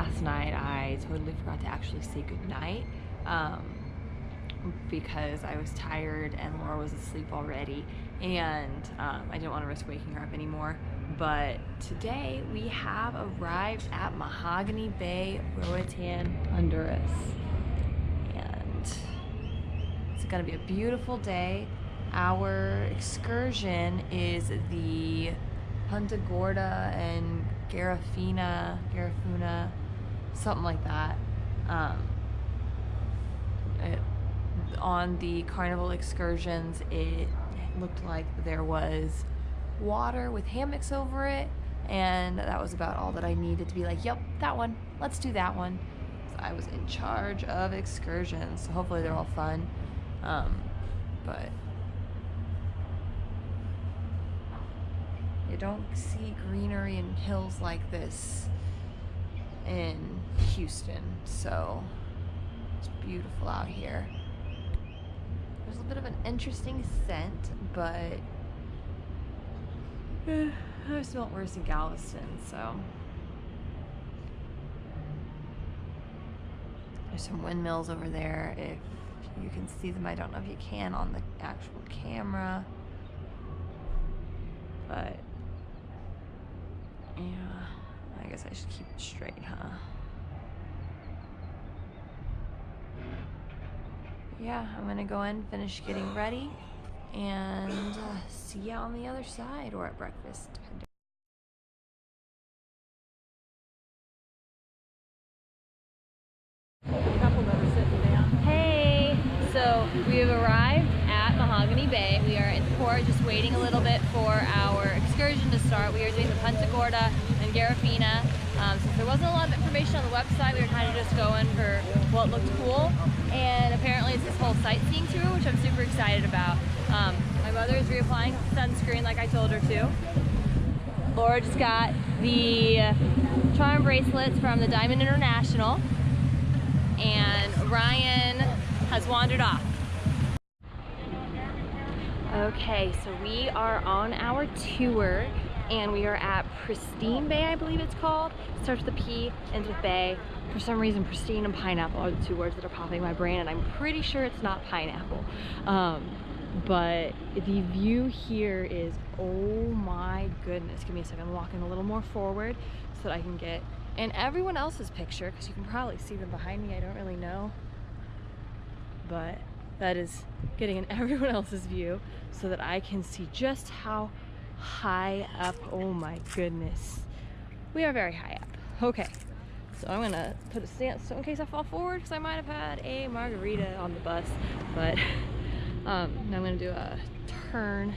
last night I totally forgot to actually say goodnight because I was tired and Laura was asleep already, and I didn't want to risk waking her up anymore. But today we have arrived at Mahogany Bay, Roatan, Honduras, and it's gonna be a beautiful day. Our excursion is the Punta, Gorda, and Garifuna, something like that. On the Carnival excursions, it looked like there was water with hammocks over it, and that was about all that I needed to be like, yep, that one, let's do that one. So I was in charge of excursions, so hopefully they're all fun. But you don't see greenery and hills like this in Houston, so it's beautiful out here. There's a bit of an interesting scent, but I've smelled worse in Galveston, so. There's some windmills over there, if you can see them. I don't know if you can on the actual camera, but yeah, I guess I should keep it straight, huh? Yeah, I'm gonna go in, finish getting ready, and see you on the other side or at breakfast. Hey, so we have arrived at Mahogany Bay. We are in port, just waiting a little bit for our excursion to start. We are doing the Punta, Gorda, and Garifuna. Since there wasn't a lot of information on the website, we were kind of just going for what looked cool. And apparently it's this whole sightseeing tour, which I'm super excited about. My mother is reapplying sunscreen like I told her to. Laura just got the charm bracelets from the Diamond International. And Ryan has wandered off. Okay, so we are on our tour, and we are at Pristine Bay, I believe it's called. It starts with a P, ends with Bay. For some reason, pristine and pineapple are the two words that are popping in my brain, and I'm pretty sure it's not pineapple. But the view here is, oh my goodness. Give me a second, I'm walking a little more forward so that I can get in everyone else's picture, because you can probably see them behind me, I don't really know. But that is getting in everyone else's view so that I can see just how high up, oh my goodness. We are very high up. Okay, so I'm gonna put a stance so in case I fall forward, because I might have had a margarita on the bus, but now I'm gonna do a turn.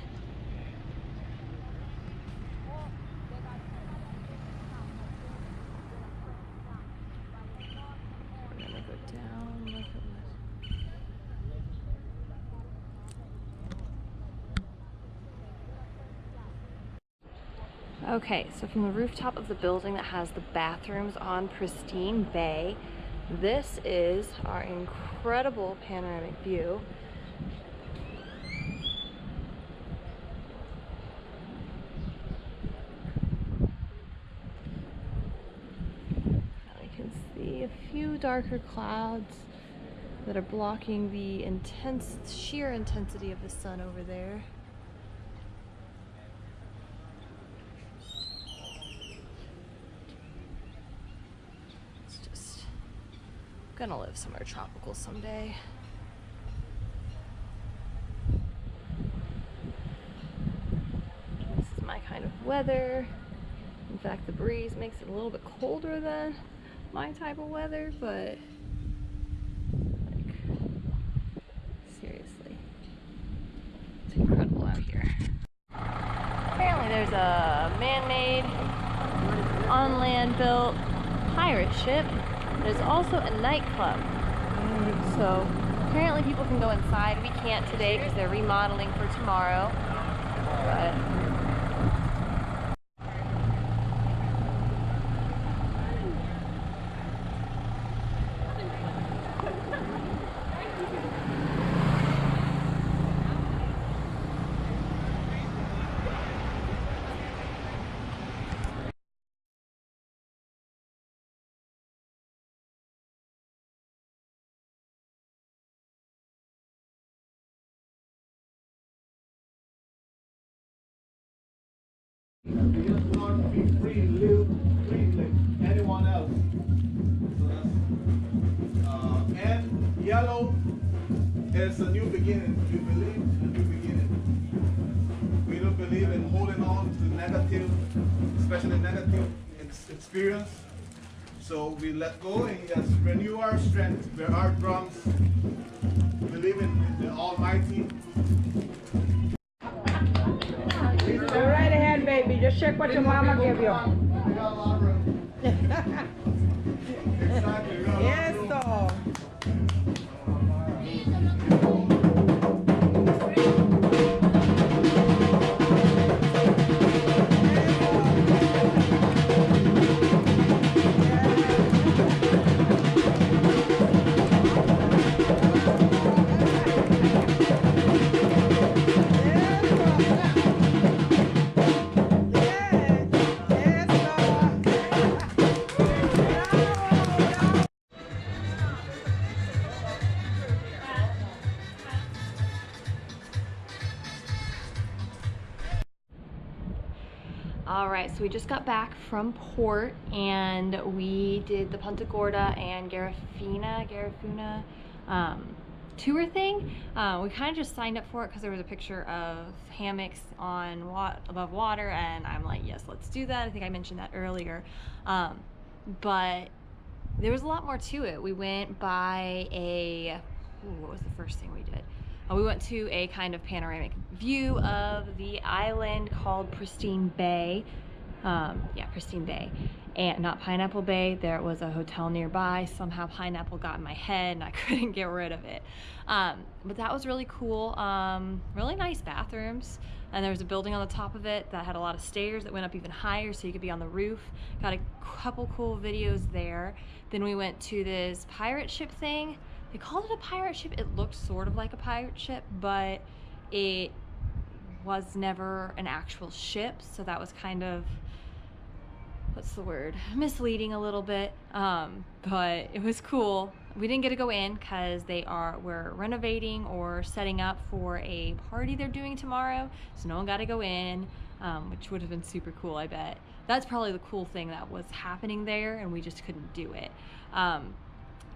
Okay, so from the rooftop of the building that has the bathrooms on Pristine Bay, this is our incredible panoramic view. Now we can see a few darker clouds that are blocking the sheer intensity of the sun over there. Gonna live somewhere tropical someday. This is my kind of weather. In fact, the breeze makes it a little bit colder than my type of weather, but like, seriously, it's incredible out here. Apparently there's a man-made, on-land built pirate ship. There's also a nightclub, so apparently people can go inside. We can't today because they're remodeling for tomorrow, but You just want to be free, live freely. Anyone else? So that's, and yellow is a new beginning. We believe in a new beginning. We don't believe in holding on to negative, especially negative experience. So we let go and just renew our strength. We're our drums. Believe in the Almighty. Go right ahead, baby. Just check what your mama gave you. We got a lot of room. Exactly. We got a lot of Yes, room. dog. All right, so we just got back from port and we did the Punta Gorda and Garifuna tour thing. We kind of just signed up for it because there was a picture of hammocks on above water, and I'm like, yes, let's do that. I think I mentioned that earlier, but there was a lot more to it. We went by what was the first thing we did? We went to a kind of panoramic view of the island called Pristine Bay. Yeah, Pristine Bay. And not Pineapple Bay. There was a hotel nearby. Somehow pineapple got in my head and I couldn't get rid of it. But that was really cool. Really nice bathrooms. And there was a building on the top of it that had a lot of stairs that went up even higher so you could be on the roof. Got a couple cool videos there. Then we went to this pirate ship thing. They called it a pirate ship. It looked sort of like a pirate ship, but it was never an actual ship. So that was kind of, what's the word? Misleading a little bit, but it was cool. We didn't get to go in because we're renovating or setting up for a party they're doing tomorrow. So no one got to go in, which would have been super cool, I bet. That's probably the cool thing that was happening there and we just couldn't do it.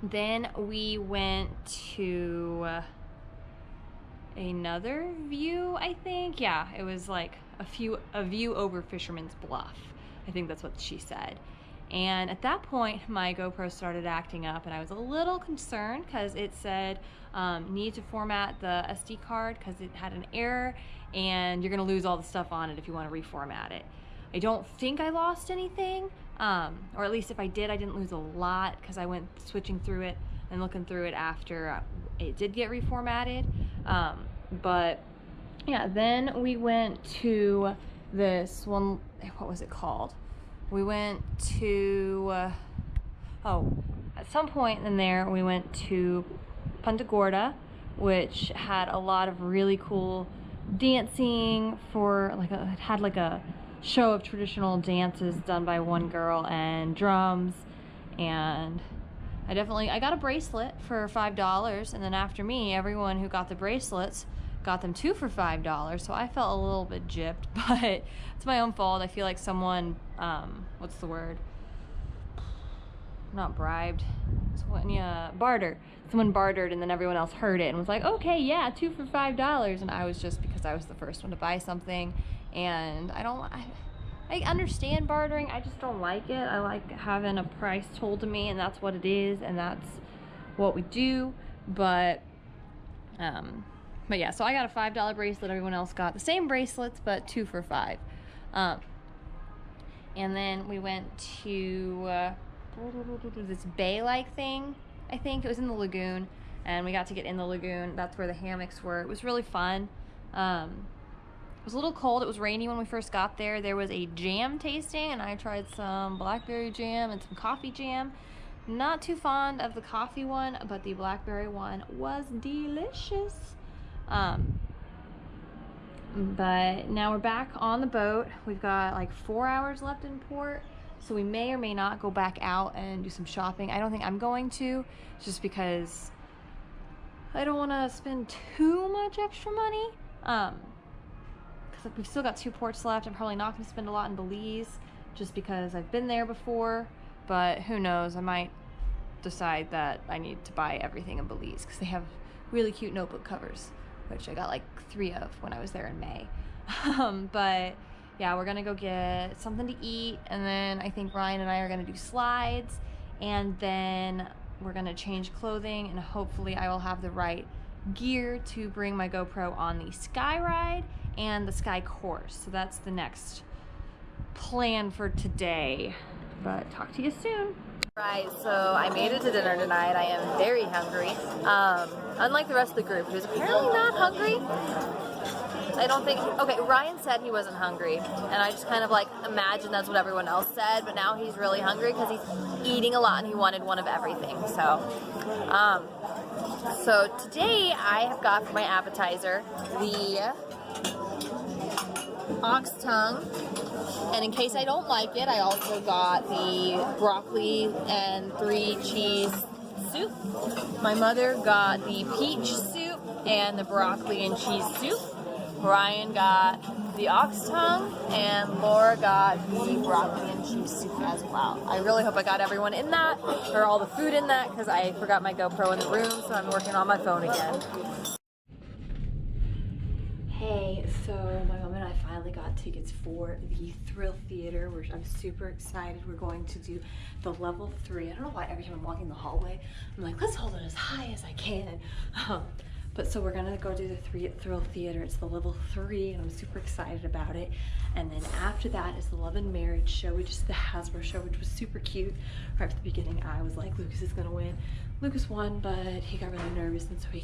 Then we went to another view, I think. Yeah, it was like a view over Fisherman's Bluff. I think that's what she said. And at that point, my GoPro started acting up and I was a little concerned because it said need to format the SD card because it had an error and you're gonna lose all the stuff on it if you want to reformat it. I don't think I lost anything, or at least if I did, I didn't lose a lot because I went switching through it and looking through it after it did get reformatted. But yeah, then we went to this one, what was it called? We went to, at some point in there, we went to Punta Gorda, which had a lot of really cool dancing it had like a show of traditional dances done by one girl and drums, and I got a bracelet for $5, and then after me, everyone who got the bracelets got them too for $5, so I felt a little bit gypped, but it's my own fault. I feel like someone, what's the word? Not bribed. So when you barter. Someone bartered and then everyone else heard it and was like, okay, yeah, 2 for $5, and I was just, because I was the first one to buy something, and I understand bartering, I just don't like it. I like having a price told to me, and that's what it is, and that's what we do. But yeah, so I got a $5 bracelet. Everyone else got the same bracelets, but 2 for $5. And then we went to this bay-like thing. I think it was in the lagoon, and we got to get in the lagoon. That's where the hammocks were. It was really fun. It was a little cold. It was rainy when we first got there. There was a jam tasting, and I tried some blackberry jam and some coffee jam. Not too fond of the coffee one, but the blackberry one was delicious. But now we're back on the boat. We've got like 4 hours left in port, so we may or may not go back out and do some shopping. I don't think I'm going to, just because I don't want to spend too much extra money. because we've still got 2 ports left. I'm probably not going to spend a lot in Belize just because I've been there before, but who knows, I might decide that I need to buy everything in Belize because they have really cute notebook covers, which I got like 3 of when I was there in May. But yeah, we're gonna go get something to eat, and then I think Ryan and I are gonna do slides, and then we're gonna change clothing, and hopefully I will have the right gear to bring my GoPro on the sky ride and the sky course. So that's the next plan for today, but talk to you soon. Right, so I made it to dinner tonight. I am very hungry. Unlike the rest of the group, who's apparently not hungry. I don't think, okay, Ryan said he wasn't hungry, and I just kind of like imagined that's what everyone else said, but now he's really hungry because he's eating a lot and he wanted one of everything. So today I have got for my appetizer the ox tongue, and in case I don't like it, I also got the broccoli and 3 cheese soup. My mother got the peach soup and the broccoli and cheese soup. Ryan got the ox tongue, and Laura got the broccoli and cheese soup as well. I really hope I got everyone in that, or all the food in that, because I forgot my GoPro in the room, so I'm working on my phone again. Hey, so my mom and I finally got tickets for the Thrill Theater, which I'm super excited. We're going to do the level 3. I don't know why every time I'm walking the hallway, I'm like, let's hold it as high as I can. But so we're gonna go do the Thrill Theater. It's the level 3, and I'm super excited about it. And then after that is the Love and Marriage show. We just did the Hasbro show, which was super cute. Right at the beginning, I was like, Lucas is gonna win. Lucas won, but he got really nervous, and so he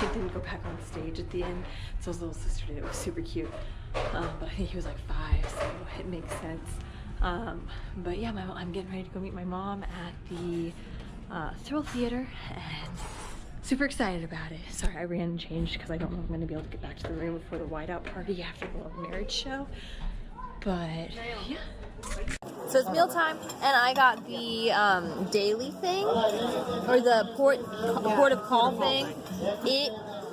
didn't go back on stage at the end. So his little sister did. It was super cute. But I think he was like 5, so it makes sense. But yeah, I'm getting ready to go meet my mom at the Thrill Theater, and super excited about it. Sorry, I ran and changed because I don't know if I'm going to be able to get back to the room before the whiteout party after the Love and Marriage show. But yeah. So it's mealtime, and I got the daily thing, or the port of call thing. It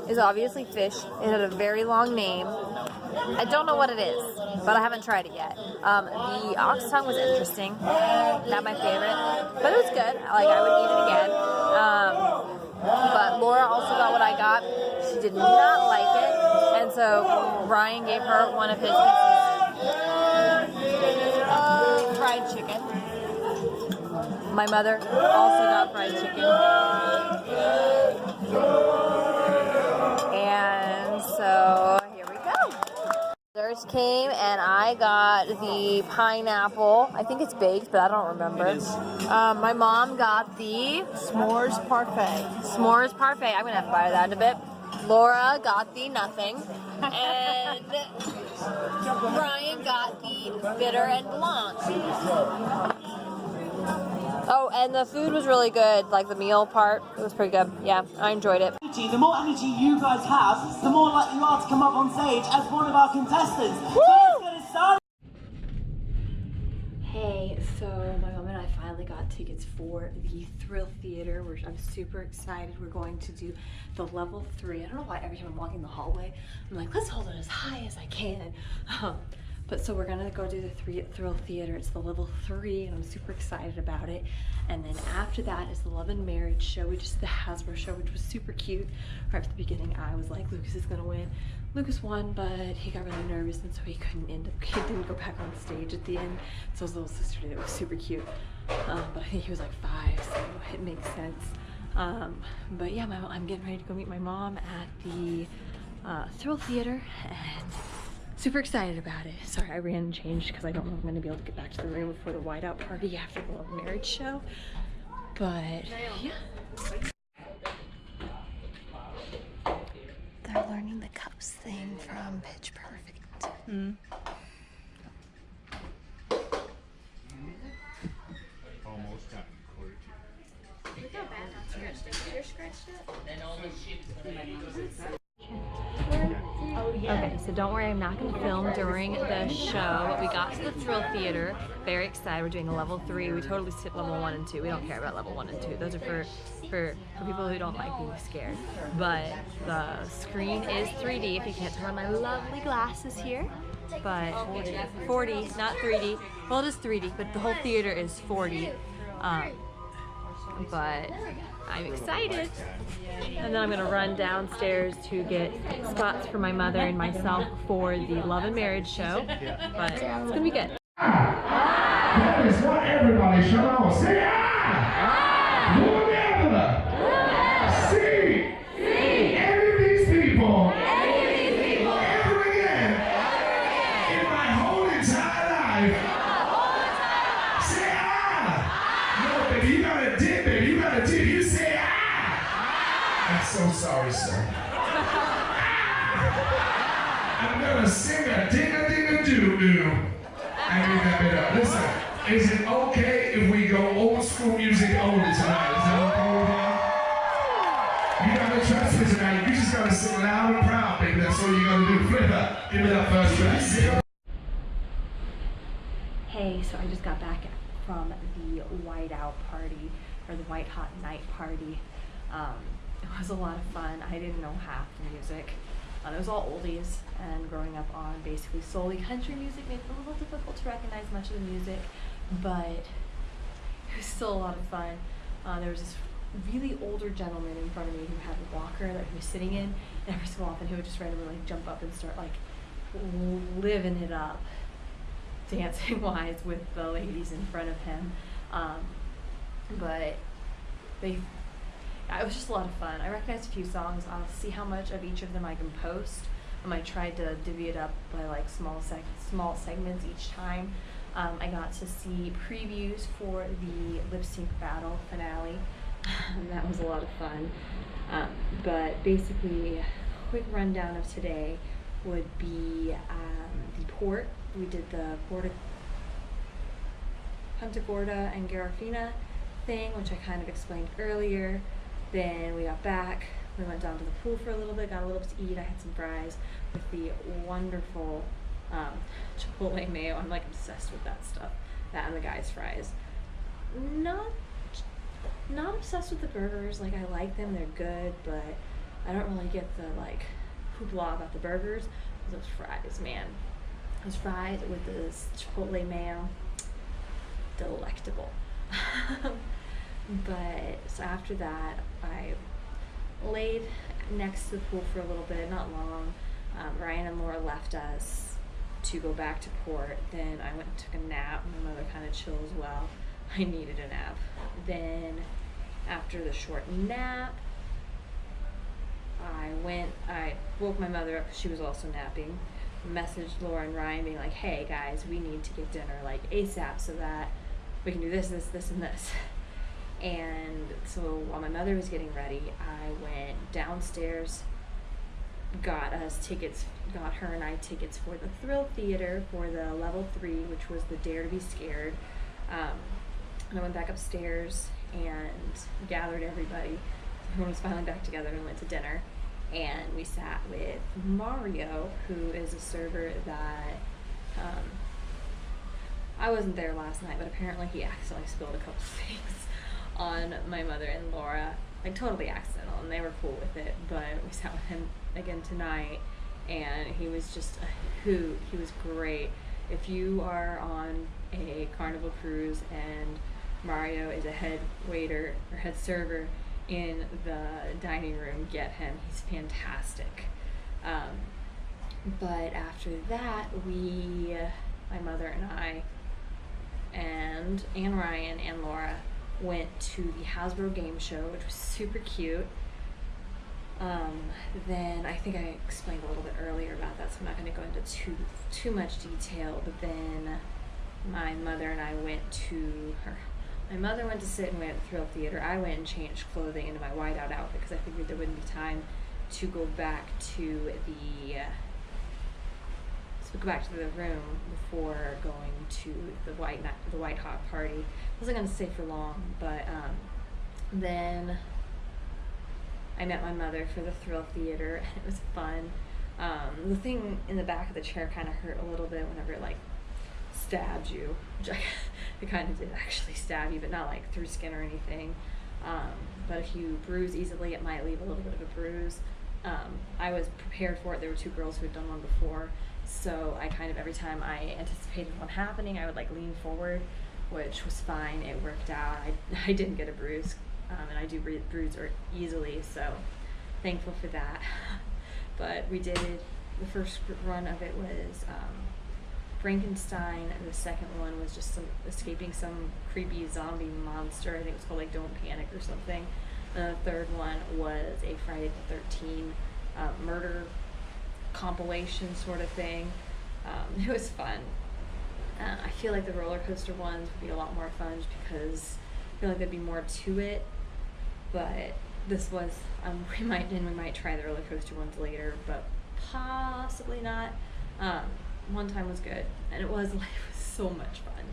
is obviously fish. It had a very long name. I don't know what it is, but I haven't tried it yet. The ox tongue was interesting. Not my favorite, but it was good. Like, I would eat it again. But Laura also got what I got. She did not like it, and so Ryan gave her one of his pieces of fried chicken. My mother also got fried chicken. And so here we go. Others came, and I got the pineapple. I think it's baked, but I don't remember. My mom got the s'mores parfait. S'mores parfait. I'm gonna have to buy that in a bit. Laura got the nothing, and Brian got the bitter and blanc. Oh, and the food was really good, like the meal part. It was pretty good. Yeah, I enjoyed it. The more energy you guys have, the more likely you are to come up on stage as one of our contestants. So let's get it started. Hey, so my mom and I finally got tickets for the Thrill Theater, which I'm super excited. We're going to do the level 3. I don't know why every time I'm walking the hallway, I'm like, let's hold it as high as I can. But so we're gonna go do the Thrill Theater. It's the level 3, and I'm super excited about it. And then after that is the Love and Marriage show. We just did the Hasbro show, which was super cute. Right at the beginning, I was like, Lucas is gonna win. Lucas won, but he got really nervous, and so he didn't go back on stage at the end. So his little sister did. It was super cute. But I think he was like 5, so it makes sense. But yeah, I'm getting ready to go meet my mom at the Thrill Theater, and super excited about it. Sorry, I ran and changed because I don't know if I'm going to be able to get back to the room before the whiteout party after the Love and Marriage show. But yeah. They're learning the cups thing from Pitch Perfect. Almost done. Look how bad that scratched it. You're scratched it? Oh, Okay, so don't worry, I'm not going to film during the show, but we got to the Thrill Theater. Very excited. We're doing a level 3. We totally skipped level 1 and 2. We don't care about level 1 and 2. Those are for people who don't like being scared. But the screen is 3D, if you can't tell by my lovely glasses here. But 40, not 3D. Well, it is 3D, but the whole theater is 4D. But I'm excited. And then I'm gonna run downstairs to get spots for my mother and myself for the Love and Marriage show. But it's gonna be good. That is what everybody shout out. Say ah! Whoever! See! Any of these people! Ever again! In my whole entire life! Say ah! No, baby, you gotta dip, baby. You gotta dip. You say ah! I'm so sorry, sir. I'm gonna sing a ding-a-ding-a-doo-doo. I need that bit up. Listen, is it okay if we go old school music only tonight? Is that okay with you? You gotta trust me tonight. You just gotta sing loud and proud, baby. That's all you gotta do. Flip up. Give me that first verse. Hey, so I just got back from the White Out party, or the White Hot Night party. It was a lot of fun. I didn't know half the music. It was all oldies, and growing up on basically solely country music made it a little difficult to recognize much of the music, but it was still a lot of fun. There was this really older gentleman in front of me who had a walker that he was sitting in, and every so often he would just randomly like jump up and start like living it up, dancing wise with the ladies in front of him. But it was just a lot of fun. I recognized a few songs. I'll see how much of each of them I can post. I tried to divvy it up by like small segments each time. I got to see previews for the lip sync battle finale. And that was a lot of fun. But basically, a quick rundown of today would be the port. We did the Punta, Gorda, and Garifuna thing, which I kind of explained earlier. Then we got back, we went down to the pool for a little bit, got a little bit to eat. I had some fries with the wonderful Chipotle mayo. I'm like obsessed with that stuff. That and the guys' fries. Not obsessed with the burgers. Like, I like them, they're good, but I don't really get the like hoopla about the burgers. Those fries, man. Those fries with the Chipotle mayo, delectable. But so after that, I laid next to the pool for a little bit, not long. Ryan and Laura left us to go back to port. Then I went and took a nap. My mother kind of chilled as well. I needed a nap. Then after the short nap, I woke my mother up because she was also napping. Messaged Laura and Ryan being like, hey guys, we need to get dinner like ASAP so that we can do this, and this. And so while my mother was getting ready, I went downstairs, got her and I tickets for the Thrill Theater for the level 3, which was the Dare to Be Scared. And I went back upstairs and gathered everybody. Everyone was finally back together and went to dinner. And we sat with Mario, who is a server that I wasn't there last night, but apparently he accidentally spilled a couple things on my mother and Laura, like totally accidental, and they were cool with it. But we sat with him again tonight, and he was just a hoot. He was great. If you are on a Carnival cruise and Mario is a head waiter or head server in the dining room, get him. He's fantastic. But after that, my mother and I, and Ryan and Laura went to the Hasbro game show, which was super cute. Then I think I explained a little bit earlier about that, so I'm not going to go into too much detail. But then my mother and I went to my mother went to sit and wait at the Thrill Theater. I went and changed clothing into my whiteout outfit because I figured there wouldn't be time to go back to the room before going to the White Hot party. I wasn't going to stay for long, but then I met my mother for the Thrill Theater, and it was fun. The thing in the back of the chair kind of hurt a little bit whenever it like stabbed you, which it kind of did actually stab you, but not like through skin or anything. But if you bruise easily, it might leave a little bit of a bruise. I was prepared for it. There were 2 girls who had done one before, so I kind of, every time I anticipated one happening, I would like lean forward, which was fine. It worked out. I didn't get a bruise, and I do bruise easily, so thankful for that. But we did, the first run of it was Frankenstein, and the second one was just escaping some creepy zombie monster. I think it was called like Don't Panic or something. The third one was a Friday the 13th murder compilation sort of thing. It was fun. I feel like the roller coaster ones would be a lot more fun because I feel like there'd be more to it. But this was, we might try the roller coaster ones later, but possibly not. One time was good, and it was so much fun.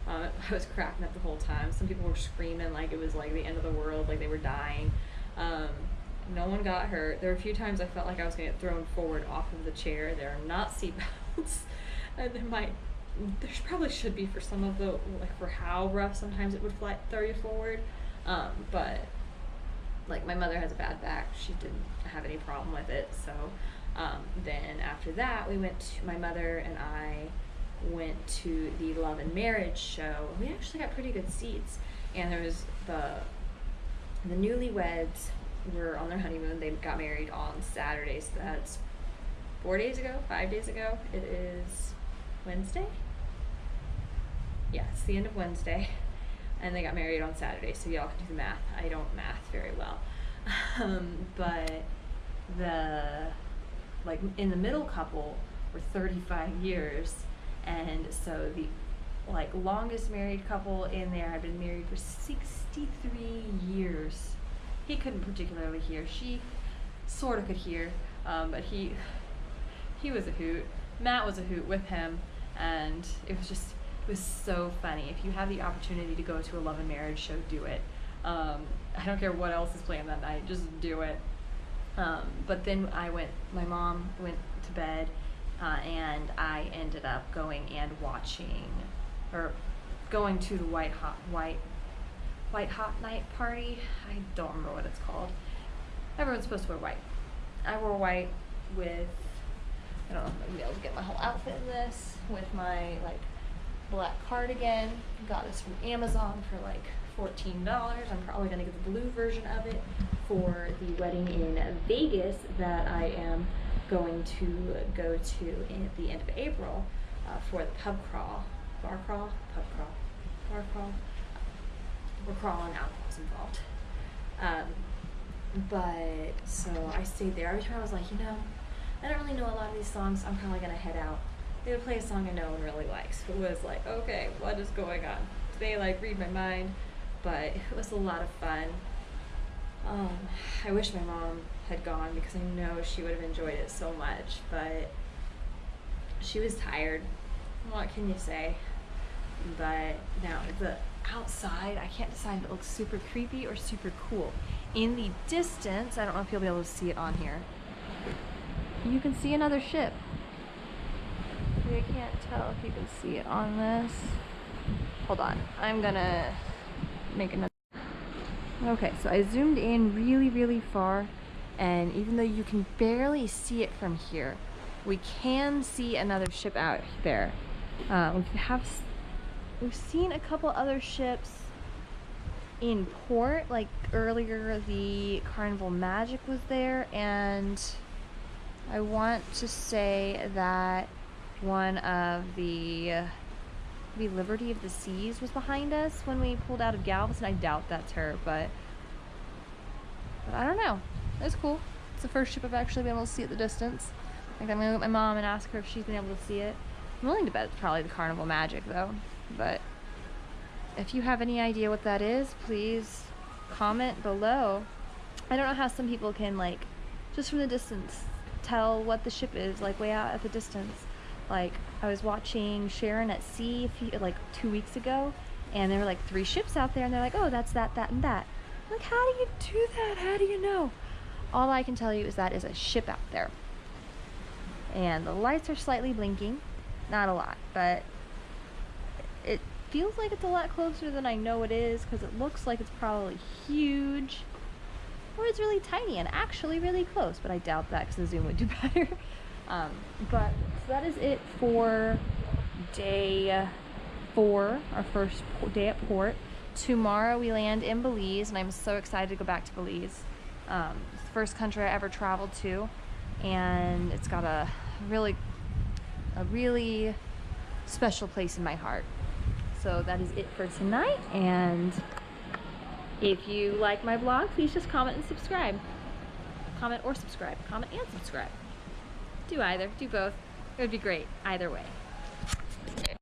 I was cracking up the whole time. Some people were screaming like it was like the end of the world, like they were dying. No one got hurt. There were a few times I felt like I was gonna get thrown forward off of the chair. There are not seatbelts, and there probably should be for some of the, like for how rough sometimes it would throw you forward. But like my mother has a bad back. She didn't have any problem with it. So then after that, my mother and I went to the Love and Marriage show. We actually got pretty good seats, and there was the newlyweds were on their honeymoon. They got married on Saturday, so that's 5 days ago. It is Wednesday? Yeah, it's the end of Wednesday, and they got married on Saturday, so y'all can do the math. I don't math very well. But in the middle couple were 35 years, and so the longest married couple in there had been married for 63 years. He couldn't particularly hear. She sort of could hear, but he was a hoot. Matt was a hoot with him, and it was so funny. If you have the opportunity to go to a Love and Marriage show, do it. I don't care what else is planned that night, just do it. But then my mom went to bed, and I ended up going to the White Hot Night party. I don't remember what it's called. Everyone's supposed to wear white. I wore white with, I don't know if I'm gonna be able to get my whole outfit in this, with my black cardigan. Got this from Amazon for $14. I'm probably gonna get the blue version of it for the wedding in Vegas that I am going to go to at the end of April for the bar crawl. We're crawling, alcohol's involved. But so I stayed there. Every time I was like, I don't really know a lot of these songs. I'm probably gonna head out. They would play a song I no one really likes. It was like, okay, what is going on? They read my mind, but it was a lot of fun. I wish my mom had gone because I know she would have enjoyed it so much, but she was tired. What can you say? But now the outside, I can't decide if it looks super creepy or super cool. In the distance, I don't know if you'll be able to see it on here, you can see another ship. I can't tell if you can see it on this. Hold on, I'm gonna make another. Okay, so I zoomed in really, really far, and even though you can barely see it from here, we can see another ship out there. We've seen a couple other ships in port, like earlier the Carnival Magic was there, and I want to say that one of the Liberty of the Seas was behind us when we pulled out of Galveston. I doubt that's her, but I don't know. It's cool. It's the first ship I've actually been able to see at the distance. I'm gonna go with my mom and ask her if she's been able to see it. I'm willing to bet it's probably the Carnival Magic though, but if you have any idea what that is, please comment below. I don't know how some people can just from the distance tell what the ship is, way out at the distance. I was watching Sharon at Sea 2 weeks ago, and there were 3 ships out there, and they're like, oh, that's that, and that. I'm like, how do you do that? How do you know? All I can tell you is that is a ship out there. and the lights are slightly blinking. Not a lot, but it feels like it's a lot closer than I know it is, because it looks like it's probably huge, or it's really tiny and actually really close, but I doubt that because the zoom would do better. But so that is it for day 4, our first day at port. Tomorrow we land in Belize, and I'm so excited to go back to Belize. It's the first country I ever traveled to, and it's got a really special place in my heart. So that is it for tonight, and if you like my vlog, please just comment and subscribe. Comment or subscribe. Comment and subscribe. Do either. Do both. It would be great either way.